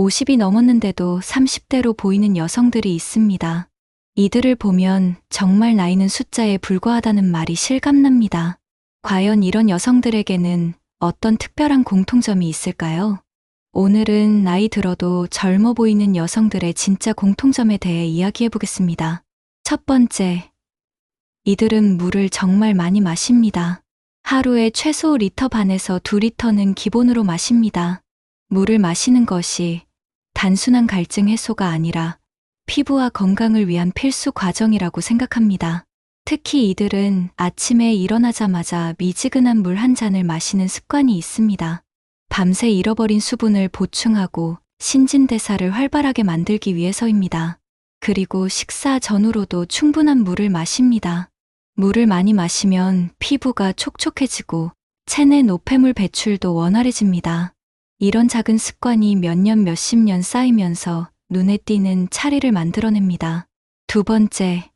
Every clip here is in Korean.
50이 넘었는데도 30대로 보이는 여성들이 있습니다. 이들을 보면 정말 나이는 숫자에 불과하다는 말이 실감납니다. 과연 이런 여성들에게는 어떤 특별한 공통점이 있을까요? 오늘은 나이 들어도 젊어 보이는 여성들의 진짜 공통점에 대해 이야기해 보겠습니다. 첫 번째, 이들은 물을 정말 많이 마십니다. 하루에 최소 리터 반에서 2리터는 기본으로 마십니다. 물을 마시는 것이 단순한 갈증 해소가 아니라 피부와 건강을 위한 필수 과정이라고 생각합니다. 특히 이들은 아침에 일어나자마자 미지근한 물 한 잔을 마시는 습관이 있습니다. 밤새 잃어버린 수분을 보충하고 신진대사를 활발하게 만들기 위해서입니다. 그리고 식사 전후로도 충분한 물을 마십니다. 물을 많이 마시면 피부가 촉촉해지고 체내 노폐물 배출도 원활해집니다. 이런 작은 습관이 몇 년, 몇십 년 쌓이면서 눈에 띄는 차이를 만들어냅니다. 두 번째,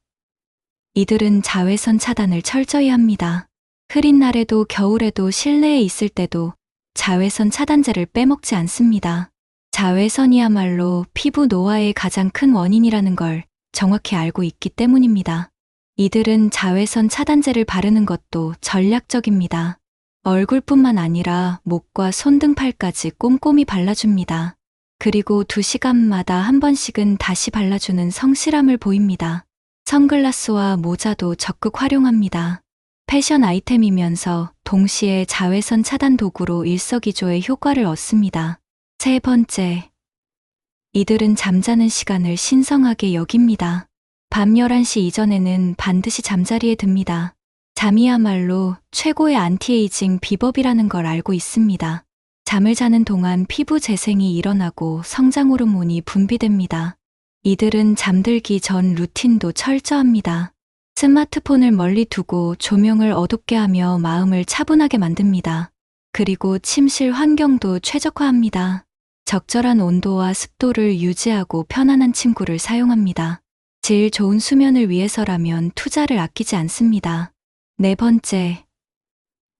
이들은 자외선 차단을 철저히 합니다. 흐린 날에도 겨울에도 실내에 있을 때도 자외선 차단제를 빼먹지 않습니다. 자외선이야말로 피부 노화의 가장 큰 원인이라는 걸 정확히 알고 있기 때문입니다. 이들은 자외선 차단제를 바르는 것도 전략적입니다. 얼굴뿐만 아니라 목과 손 등 팔까지 꼼꼼히 발라줍니다. 그리고 2시간마다 한 번씩은 다시 발라주는 성실함을 보입니다. 선글라스와 모자도 적극 활용합니다. 패션 아이템이면서 동시에 자외선 차단 도구로 일석이조의 효과를 얻습니다. 세 번째, 이들은 잠자는 시간을 신성하게 여깁니다. 밤 11시 이전에는 반드시 잠자리에 듭니다. 잠이야말로 최고의 안티에이징 비법이라는 걸 알고 있습니다. 잠을 자는 동안 피부 재생이 일어나고 성장 호르몬이 분비됩니다. 이들은 잠들기 전 루틴도 철저합니다. 스마트폰을 멀리 두고 조명을 어둡게 하며 마음을 차분하게 만듭니다. 그리고 침실 환경도 최적화합니다. 적절한 온도와 습도를 유지하고 편안한 침구를 사용합니다. 질 좋은 수면을 위해서라면 투자를 아끼지 않습니다. 네 번째,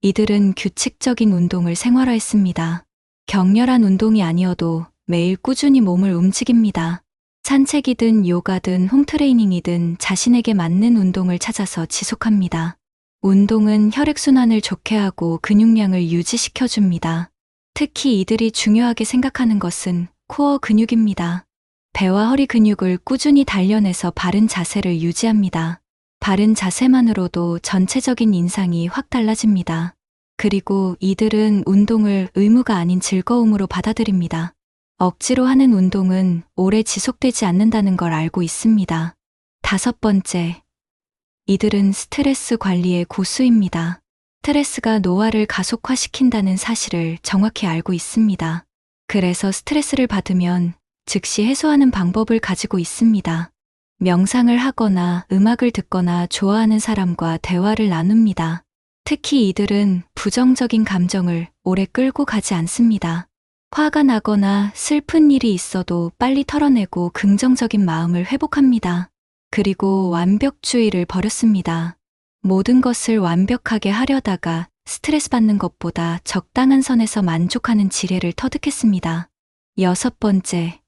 이들은 규칙적인 운동을 생활화했습니다. 격렬한 운동이 아니어도 매일 꾸준히 몸을 움직입니다. 산책이든 요가든 홈트레이닝이든 자신에게 맞는 운동을 찾아서 지속합니다. 운동은 혈액순환을 좋게 하고 근육량을 유지시켜줍니다. 특히 이들이 중요하게 생각하는 것은 코어 근육입니다. 배와 허리 근육을 꾸준히 단련해서 바른 자세를 유지합니다. 바른 자세만으로도 전체적인 인상이 확 달라집니다. 그리고 이들은 운동을 의무가 아닌 즐거움으로 받아들입니다. 억지로 하는 운동은 오래 지속되지 않는다는 걸 알고 있습니다. 다섯 번째, 이들은 스트레스 관리의 고수입니다. 스트레스가 노화를 가속화시킨다는 사실을 정확히 알고 있습니다. 그래서 스트레스를 받으면 즉시 해소하는 방법을 가지고 있습니다. 명상을 하거나 음악을 듣거나 좋아하는 사람과 대화를 나눕니다. 특히 이들은 부정적인 감정을 오래 끌고 가지 않습니다. 화가 나거나 슬픈 일이 있어도 빨리 털어내고 긍정적인 마음을 회복합니다. 그리고 완벽주의를 버렸습니다. 모든 것을 완벽하게 하려다가 스트레스 받는 것보다 적당한 선에서 만족하는 지혜를 터득했습니다. 여섯 번째,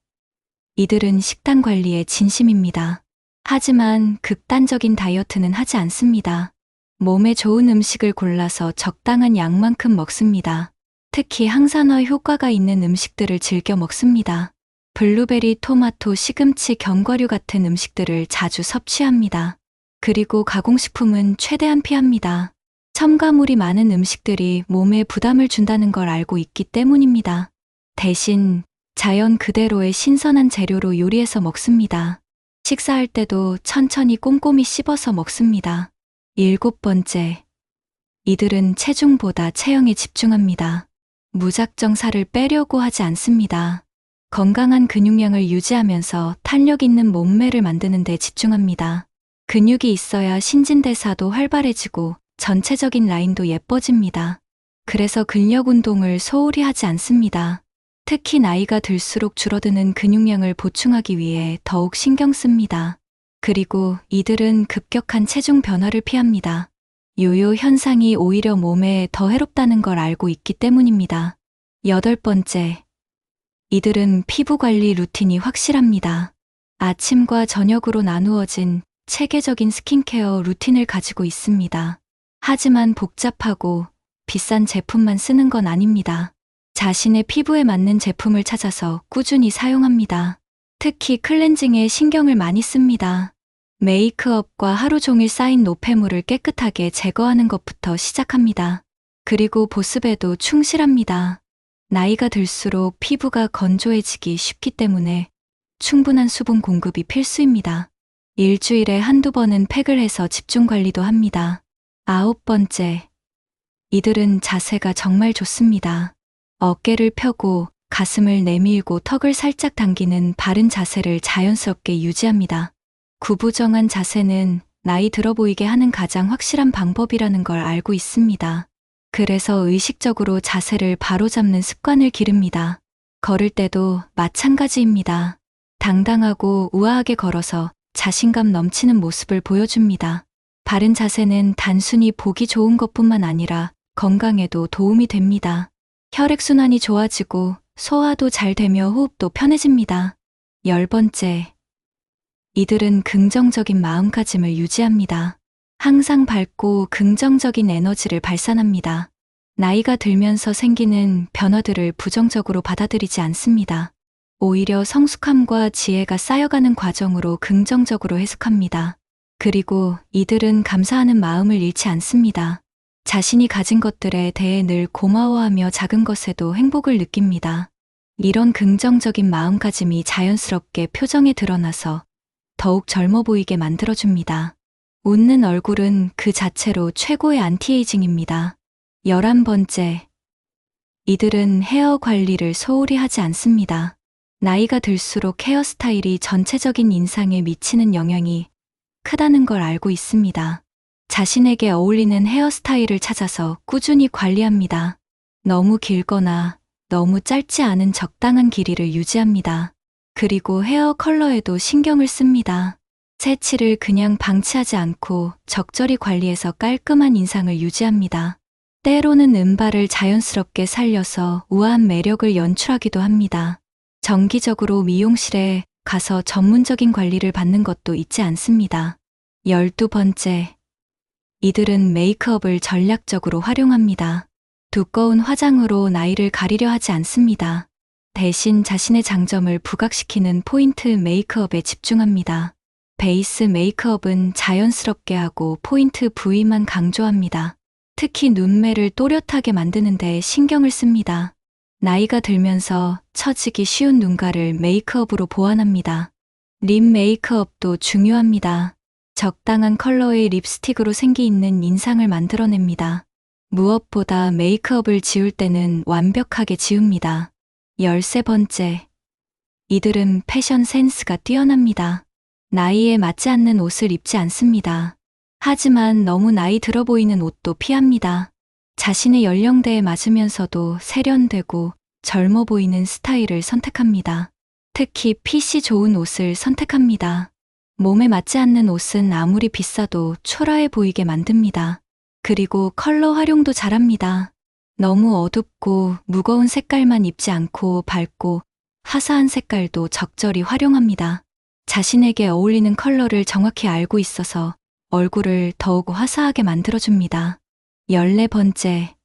이들은 식단 관리에 진심입니다. 하지만 극단적인 다이어트는 하지 않습니다. 몸에 좋은 음식을 골라서 적당한 양만큼 먹습니다. 특히 항산화 효과가 있는 음식들을 즐겨 먹습니다. 블루베리, 토마토, 시금치, 견과류 같은 음식들을 자주 섭취합니다. 그리고 가공식품은 최대한 피합니다. 첨가물이 많은 음식들이 몸에 부담을 준다는 걸 알고 있기 때문입니다. 대신 자연 그대로의 신선한 재료로 요리해서 먹습니다. 식사할 때도 천천히 꼼꼼히 씹어서 먹습니다. 일곱 번째, 이들은 체중보다 체형에 집중합니다. 무작정 살을 빼려고 하지 않습니다. 건강한 근육량을 유지하면서 탄력 있는 몸매를 만드는 데 집중합니다. 근육이 있어야 신진대사도 활발해지고 전체적인 라인도 예뻐집니다. 그래서 근력 운동을 소홀히 하지 않습니다. 특히 나이가 들수록 줄어드는 근육량을 보충하기 위해 더욱 신경 씁니다. 그리고 이들은 급격한 체중 변화를 피합니다. 요요 현상이 오히려 몸에 더 해롭다는 걸 알고 있기 때문입니다. 여덟 번째, 이들은 피부 관리 루틴이 확실합니다. 아침과 저녁으로 나누어진 체계적인 스킨케어 루틴을 가지고 있습니다. 하지만 복잡하고 비싼 제품만 쓰는 건 아닙니다. 자신의 피부에 맞는 제품을 찾아서 꾸준히 사용합니다. 특히 클렌징에 신경을 많이 씁니다. 메이크업과 하루 종일 쌓인 노폐물을 깨끗하게 제거하는 것부터 시작합니다. 그리고 보습에도 충실합니다. 나이가 들수록 피부가 건조해지기 쉽기 때문에 충분한 수분 공급이 필수입니다. 일주일에 한두 번은 팩을 해서 집중 관리도 합니다. 9번째, 이들은 자세가 정말 좋습니다. 어깨를 펴고 가슴을 내밀고 턱을 살짝 당기는 바른 자세를 자연스럽게 유지합니다. 구부정한 자세는 나이 들어 보이게 하는 가장 확실한 방법이라는 걸 알고 있습니다. 그래서 의식적으로 자세를 바로잡는 습관을 기릅니다. 걸을 때도 마찬가지입니다. 당당하고 우아하게 걸어서 자신감 넘치는 모습을 보여줍니다. 바른 자세는 단순히 보기 좋은 것뿐만 아니라 건강에도 도움이 됩니다. 혈액순환이 좋아지고 소화도 잘 되며 호흡도 편해집니다. 10번째, 이들은 긍정적인 마음가짐을 유지합니다. 항상 밝고 긍정적인 에너지를 발산합니다. 나이가 들면서 생기는 변화들을 부정적으로 받아들이지 않습니다. 오히려 성숙함과 지혜가 쌓여가는 과정으로 긍정적으로 해석합니다. 그리고 이들은 감사하는 마음을 잃지 않습니다. 자신이 가진 것들에 대해 늘 고마워하며 작은 것에도 행복을 느낍니다. 이런 긍정적인 마음가짐이 자연스럽게 표정에 드러나서 더욱 젊어 보이게 만들어줍니다. 웃는 얼굴은 그 자체로 최고의 안티에이징입니다. 11번째, 이들은 헤어 관리를 소홀히 하지 않습니다. 나이가 들수록 헤어스타일이 전체적인 인상에 미치는 영향이 크다는 걸 알고 있습니다. 자신에게 어울리는 헤어스타일을 찾아서 꾸준히 관리합니다. 너무 길거나 너무 짧지 않은 적당한 길이를 유지합니다. 그리고 헤어 컬러에도 신경을 씁니다. 새치를 그냥 방치하지 않고 적절히 관리해서 깔끔한 인상을 유지합니다. 때로는 음발을 자연스럽게 살려서 우아한 매력을 연출하기도 합니다. 정기적으로 미용실에 가서 전문적인 관리를 받는 것도 잊지 않습니다. 12번째, 이들은 메이크업을 전략적으로 활용합니다. 두꺼운 화장으로 나이를 가리려 하지 않습니다. 대신 자신의 장점을 부각시키는 포인트 메이크업에 집중합니다. 베이스 메이크업은 자연스럽게 하고 포인트 부위만 강조합니다. 특히 눈매를 또렷하게 만드는 데 신경을 씁니다. 나이가 들면서 처지기 쉬운 눈가를 메이크업으로 보완합니다. 립 메이크업도 중요합니다. 적당한 컬러의 립스틱으로 생기 있는 인상을 만들어냅니다. 무엇보다 메이크업을 지울 때는 완벽하게 지웁니다. 13번째, 이들은 패션 센스가 뛰어납니다. 나이에 맞지 않는 옷을 입지 않습니다. 하지만 너무 나이 들어 보이는 옷도 피합니다. 자신의 연령대에 맞으면서도 세련되고 젊어 보이는 스타일을 선택합니다. 특히 핏이 좋은 옷을 선택합니다. 몸에 맞지 않는 옷은 아무리 비싸도 초라해 보이게 만듭니다. 그리고 컬러 활용도 잘합니다. 너무 어둡고 무거운 색깔만 입지 않고 밝고 화사한 색깔도 적절히 활용합니다. 자신에게 어울리는 컬러를 정확히 알고 있어서 얼굴을 더욱 화사하게 만들어줍니다. 14번째,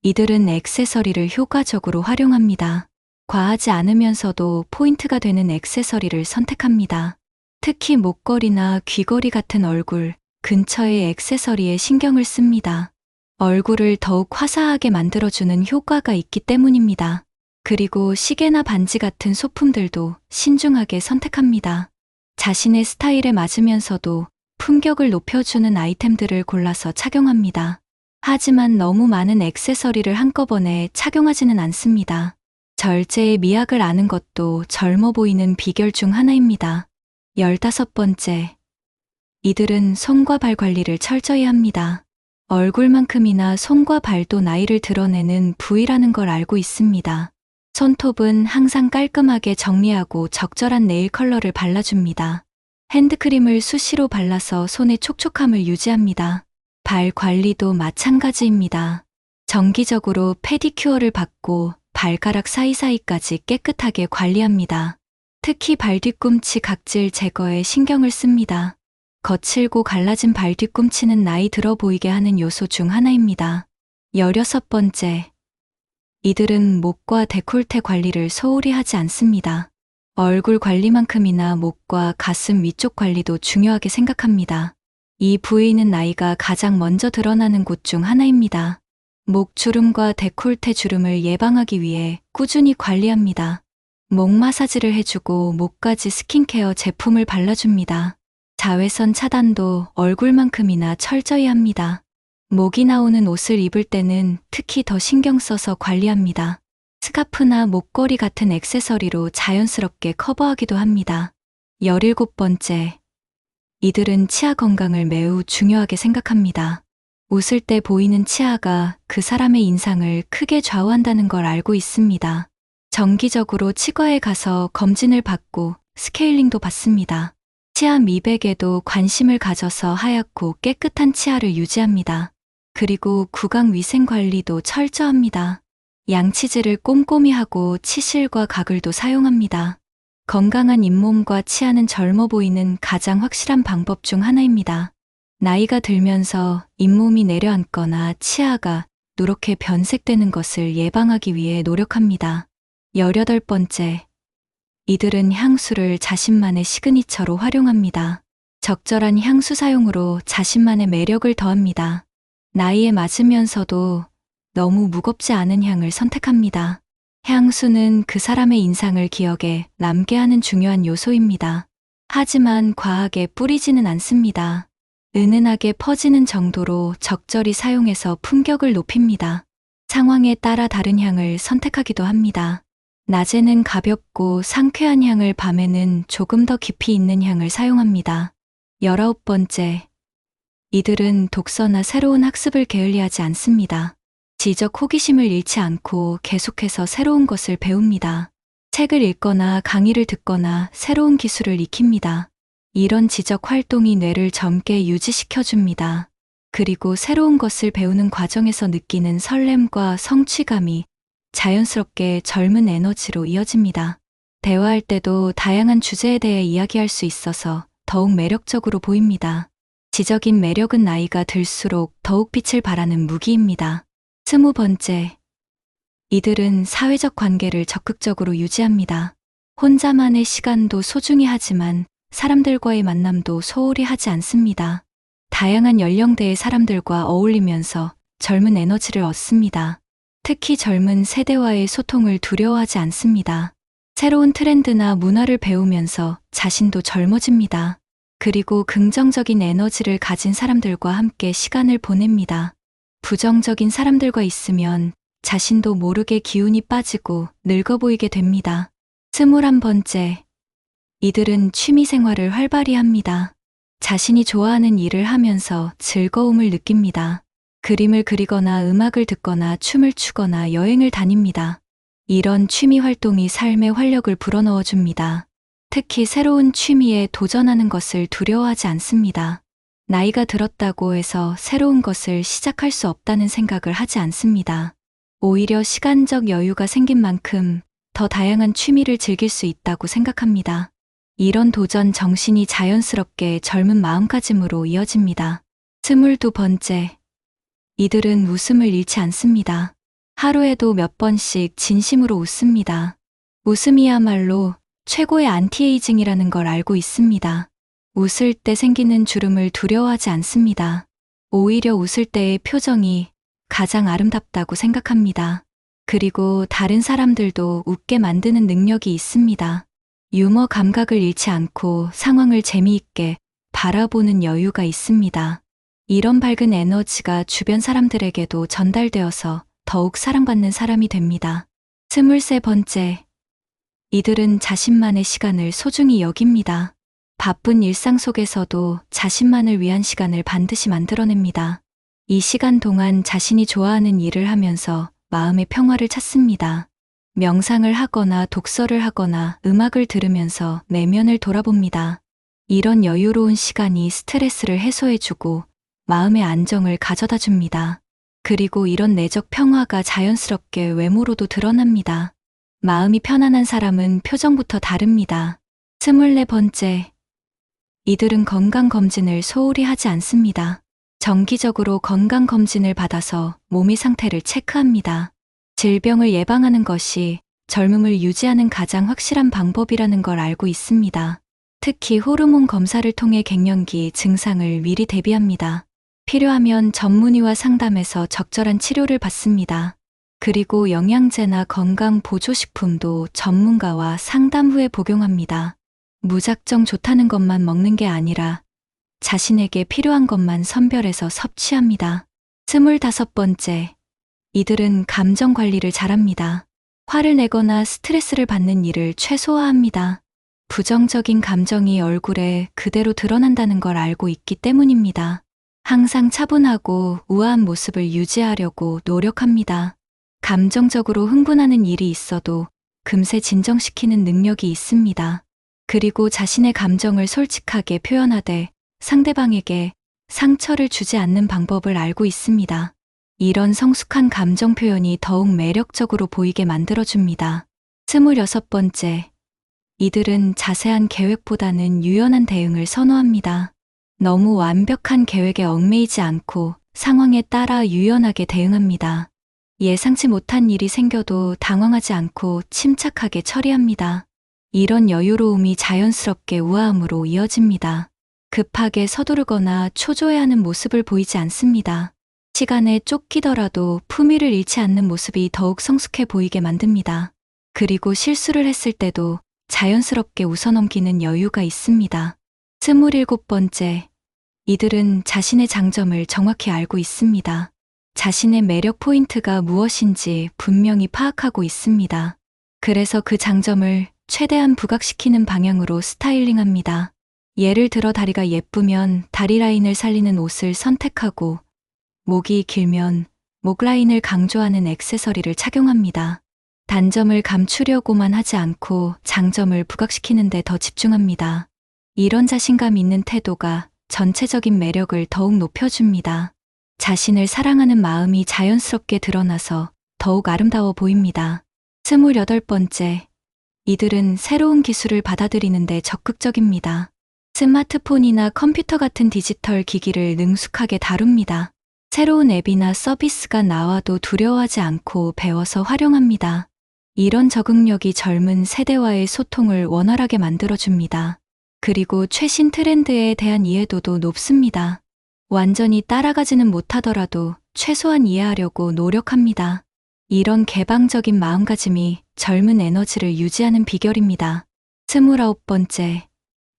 이들은 액세서리를 효과적으로 활용합니다. 과하지 않으면서도 포인트가 되는 액세서리를 선택합니다. 특히 목걸이나 귀걸이 같은 얼굴 근처의 액세서리에 신경을 씁니다. 얼굴을 더욱 화사하게 만들어주는 효과가 있기 때문입니다. 그리고 시계나 반지 같은 소품들도 신중하게 선택합니다. 자신의 스타일에 맞으면서도 품격을 높여주는 아이템들을 골라서 착용합니다. 하지만 너무 많은 액세서리를 한꺼번에 착용하지는 않습니다. 절제의 미학을 아는 것도 젊어 보이는 비결 중 하나입니다. 15번째, 이들은 손과 발 관리를 철저히 합니다. 얼굴만큼이나 손과 발도 나이를 드러내는 부위라는 걸 알고 있습니다. 손톱은 항상 깔끔하게 정리하고 적절한 네일 컬러를 발라줍니다. 핸드크림을 수시로 발라서 손의 촉촉함을 유지합니다. 발 관리도 마찬가지입니다. 정기적으로 페디큐어를 받고 발가락 사이사이까지 깨끗하게 관리합니다. 특히 발 뒤꿈치 각질 제거에 신경을 씁니다. 거칠고 갈라진 발 뒤꿈치는 나이 들어 보이게 하는 요소 중 하나입니다. 16번째, 이들은 목과 데콜테 관리를 소홀히 하지 않습니다. 얼굴 관리만큼이나 목과 가슴 위쪽 관리도 중요하게 생각합니다. 이 부위는 나이가 가장 먼저 드러나는 곳 중 하나입니다. 목 주름과 데콜테 주름을 예방하기 위해 꾸준히 관리합니다. 목 마사지를 해주고 목까지 스킨케어 제품을 발라줍니다. 자외선 차단도 얼굴만큼이나 철저히 합니다. 목이 나오는 옷을 입을 때는 특히 더 신경 써서 관리합니다. 스카프나 목걸이 같은 액세서리로 자연스럽게 커버하기도 합니다. 17번째, 이들은 치아 건강을 매우 중요하게 생각합니다. 웃을 때 보이는 치아가 그 사람의 인상을 크게 좌우한다는 걸 알고 있습니다. 정기적으로 치과에 가서 검진을 받고 스케일링도 받습니다. 치아 미백에도 관심을 가져서 하얗고 깨끗한 치아를 유지합니다. 그리고 구강 위생 관리도 철저합니다. 양치질을 꼼꼼히 하고 치실과 가글도 사용합니다. 건강한 잇몸과 치아는 젊어 보이는 가장 확실한 방법 중 하나입니다. 나이가 들면서 잇몸이 내려앉거나 치아가 누렇게 변색되는 것을 예방하기 위해 노력합니다. 18번째, 이들은 향수를 자신만의 시그니처로 활용합니다. 적절한 향수 사용으로 자신만의 매력을 더합니다. 나이에 맞으면서도 너무 무겁지 않은 향을 선택합니다. 향수는 그 사람의 인상을 기억에 남게 하는 중요한 요소입니다. 하지만 과하게 뿌리지는 않습니다. 은은하게 퍼지는 정도로 적절히 사용해서 품격을 높입니다. 상황에 따라 다른 향을 선택하기도 합니다. 낮에는 가볍고 상쾌한 향을, 밤에는 조금 더 깊이 있는 향을 사용합니다. 19번째, 이들은 독서나 새로운 학습을 게을리하지 않습니다. 지적 호기심을 잃지 않고 계속해서 새로운 것을 배웁니다. 책을 읽거나 강의를 듣거나 새로운 기술을 익힙니다. 이런 지적 활동이 뇌를 젊게 유지시켜줍니다. 그리고 새로운 것을 배우는 과정에서 느끼는 설렘과 성취감이 자연스럽게 젊은 에너지로 이어집니다. 대화할 때도 다양한 주제에 대해 이야기할 수 있어서 더욱 매력적으로 보입니다. 지적인 매력은 나이가 들수록 더욱 빛을 발하는 무기입니다. 20번째, 이들은 사회적 관계를 적극적으로 유지합니다. 혼자만의 시간도 소중히 하지만 사람들과의 만남도 소홀히 하지 않습니다. 다양한 연령대의 사람들과 어울리면서 젊은 에너지를 얻습니다. 특히 젊은 세대와의 소통을 두려워하지 않습니다. 새로운 트렌드나 문화를 배우면서 자신도 젊어집니다. 그리고 긍정적인 에너지를 가진 사람들과 함께 시간을 보냅니다. 부정적인 사람들과 있으면 자신도 모르게 기운이 빠지고 늙어 보이게 됩니다. 21번째, 이들은 취미 생활을 활발히 합니다. 자신이 좋아하는 일을 하면서 즐거움을 느낍니다. 그림을 그리거나 음악을 듣거나 춤을 추거나 여행을 다닙니다. 이런 취미 활동이 삶의 활력을 불어넣어 줍니다. 특히 새로운 취미에 도전하는 것을 두려워하지 않습니다. 나이가 들었다고 해서 새로운 것을 시작할 수 없다는 생각을 하지 않습니다. 오히려 시간적 여유가 생긴 만큼 더 다양한 취미를 즐길 수 있다고 생각합니다. 이런 도전 정신이 자연스럽게 젊은 마음가짐으로 이어집니다. 22번째, 이들은 웃음을 잃지 않습니다. 하루에도 몇 번씩 진심으로 웃습니다. 웃음이야말로 최고의 안티에이징이라는 걸 알고 있습니다. 웃을 때 생기는 주름을 두려워하지 않습니다. 오히려 웃을 때의 표정이 가장 아름답다고 생각합니다. 그리고 다른 사람들도 웃게 만드는 능력이 있습니다. 유머 감각을 잃지 않고 상황을 재미있게 바라보는 여유가 있습니다. 이런 밝은 에너지가 주변 사람들에게도 전달되어서 더욱 사랑받는 사람이 됩니다. 23번째, 이들은 자신만의 시간을 소중히 여깁니다. 바쁜 일상 속에서도 자신만을 위한 시간을 반드시 만들어냅니다. 이 시간 동안 자신이 좋아하는 일을 하면서 마음의 평화를 찾습니다. 명상을 하거나 독서를 하거나 음악을 들으면서 내면을 돌아봅니다. 이런 여유로운 시간이 스트레스를 해소해주고 마음의 안정을 가져다 줍니다. 그리고 이런 내적 평화가 자연스럽게 외모로도 드러납니다. 마음이 편안한 사람은 표정부터 다릅니다. 24번째, 이들은 건강검진을 소홀히 하지 않습니다. 정기적으로 건강검진을 받아서 몸의 상태를 체크합니다. 질병을 예방하는 것이 젊음을 유지하는 가장 확실한 방법이라는 걸 알고 있습니다. 특히 호르몬 검사를 통해 갱년기 증상을 미리 대비합니다. 필요하면 전문의와 상담해서 적절한 치료를 받습니다. 그리고 영양제나 건강 보조식품도 전문가와 상담 후에 복용합니다. 무작정 좋다는 것만 먹는 게 아니라 자신에게 필요한 것만 선별해서 섭취합니다. 25번째, 이들은 감정 관리를 잘합니다. 화를 내거나 스트레스를 받는 일을 최소화합니다. 부정적인 감정이 얼굴에 그대로 드러난다는 걸 알고 있기 때문입니다. 항상 차분하고 우아한 모습을 유지하려고 노력합니다. 감정적으로 흥분하는 일이 있어도 금세 진정시키는 능력이 있습니다. 그리고 자신의 감정을 솔직하게 표현하되 상대방에게 상처를 주지 않는 방법을 알고 있습니다. 이런 성숙한 감정 표현이 더욱 매력적으로 보이게 만들어줍니다. 26번째, 이들은 자세한 계획보다는 유연한 대응을 선호합니다. 너무 완벽한 계획에 얽매이지 않고 상황에 따라 유연하게 대응합니다. 예상치 못한 일이 생겨도 당황하지 않고 침착하게 처리합니다. 이런 여유로움이 자연스럽게 우아함으로 이어집니다. 급하게 서두르거나 초조해하는 모습을 보이지 않습니다. 시간에 쫓기더라도 품위를 잃지 않는 모습이 더욱 성숙해 보이게 만듭니다. 그리고 실수를 했을 때도 자연스럽게 웃어넘기는 여유가 있습니다. 27번째, 이들은 자신의 장점을 정확히 알고 있습니다. 자신의 매력 포인트가 무엇인지 분명히 파악하고 있습니다. 그래서 그 장점을 최대한 부각시키는 방향으로 스타일링합니다. 예를 들어 다리가 예쁘면 다리 라인을 살리는 옷을 선택하고 목이 길면 목 라인을 강조하는 액세서리를 착용합니다. 단점을 감추려고만 하지 않고 장점을 부각시키는 데 더 집중합니다. 이런 자신감 있는 태도가 전체적인 매력을 더욱 높여줍니다. 자신을 사랑하는 마음이 자연스럽게 드러나서 더욱 아름다워 보입니다. 28번째, 이들은 새로운 기술을 받아들이는 데 적극적입니다. 스마트폰이나 컴퓨터 같은 디지털 기기를 능숙하게 다룹니다. 새로운 앱이나 서비스가 나와도 두려워하지 않고 배워서 활용합니다. 이런 적응력이 젊은 세대와의 소통을 원활하게 만들어줍니다. 그리고 최신 트렌드에 대한 이해도도 높습니다. 완전히 따라가지는 못하더라도 최소한 이해하려고 노력합니다. 이런 개방적인 마음가짐이 젊은 에너지를 유지하는 비결입니다. 29번째,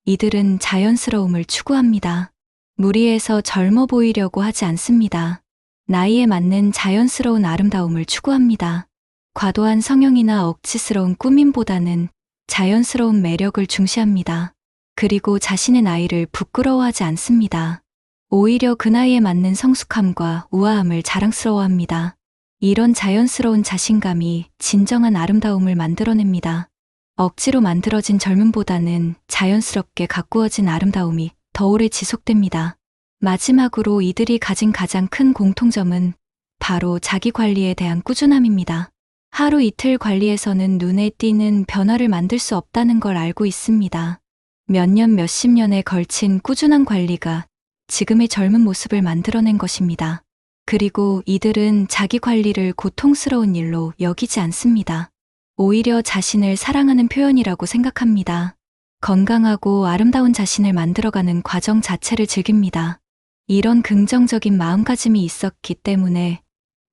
이들은 자연스러움을 추구합니다. 무리해서 젊어 보이려고 하지 않습니다. 나이에 맞는 자연스러운 아름다움을 추구합니다. 과도한 성형이나 억지스러운 꾸밈보다는 자연스러운 매력을 중시합니다. 그리고 자신의 나이를 부끄러워하지 않습니다. 오히려 그 나이에 맞는 성숙함과 우아함을 자랑스러워합니다. 이런 자연스러운 자신감이 진정한 아름다움을 만들어냅니다. 억지로 만들어진 젊음보다는 자연스럽게 가꾸어진 아름다움이 더 오래 지속됩니다. 마지막으로 이들이 가진 가장 큰 공통점은 바로 자기 관리에 대한 꾸준함입니다. 하루 이틀 관리에서는 눈에 띄는 변화를 만들 수 없다는 걸 알고 있습니다. 몇 년, 몇십 년에 걸친 꾸준한 관리가 지금의 젊은 모습을 만들어낸 것입니다. 그리고 이들은 자기 관리를 고통스러운 일로 여기지 않습니다. 오히려 자신을 사랑하는 표현이라고 생각합니다. 건강하고 아름다운 자신을 만들어가는 과정 자체를 즐깁니다. 이런 긍정적인 마음가짐이 있었기 때문에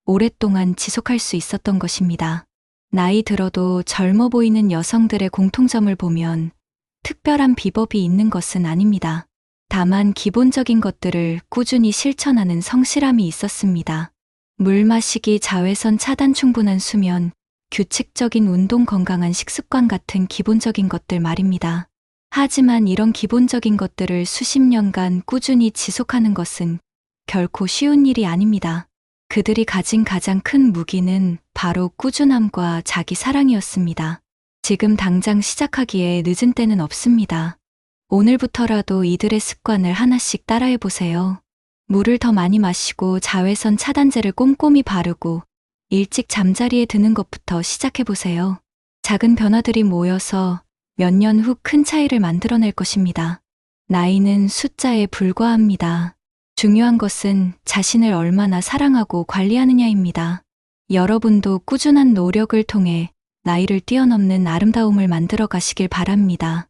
오랫동안 지속할 수 있었던 것입니다. 나이 들어도 젊어 보이는 여성들의 공통점을 보면 특별한 비법이 있는 것은 아닙니다. 다만 기본적인 것들을 꾸준히 실천하는 성실함이 있었습니다. 물 마시기, 자외선 차단, 충분한 수면, 규칙적인 운동, 건강한 식습관 같은 기본적인 것들 말입니다. 하지만 이런 기본적인 것들을 수십 년간 꾸준히 지속하는 것은 결코 쉬운 일이 아닙니다. 그들이 가진 가장 큰 무기는 바로 꾸준함과 자기 사랑이었습니다. 지금 당장 시작하기에 늦은 때는 없습니다. 오늘부터라도 이들의 습관을 하나씩 따라해 보세요. 물을 더 많이 마시고 자외선 차단제를 꼼꼼히 바르고 일찍 잠자리에 드는 것부터 시작해보세요. 작은 변화들이 모여서 몇 년 후 큰 차이를 만들어낼 것입니다. 나이는 숫자에 불과합니다. 중요한 것은 자신을 얼마나 사랑하고 관리하느냐입니다. 여러분도 꾸준한 노력을 통해 나이를 뛰어넘는 아름다움을 만들어 가시길 바랍니다.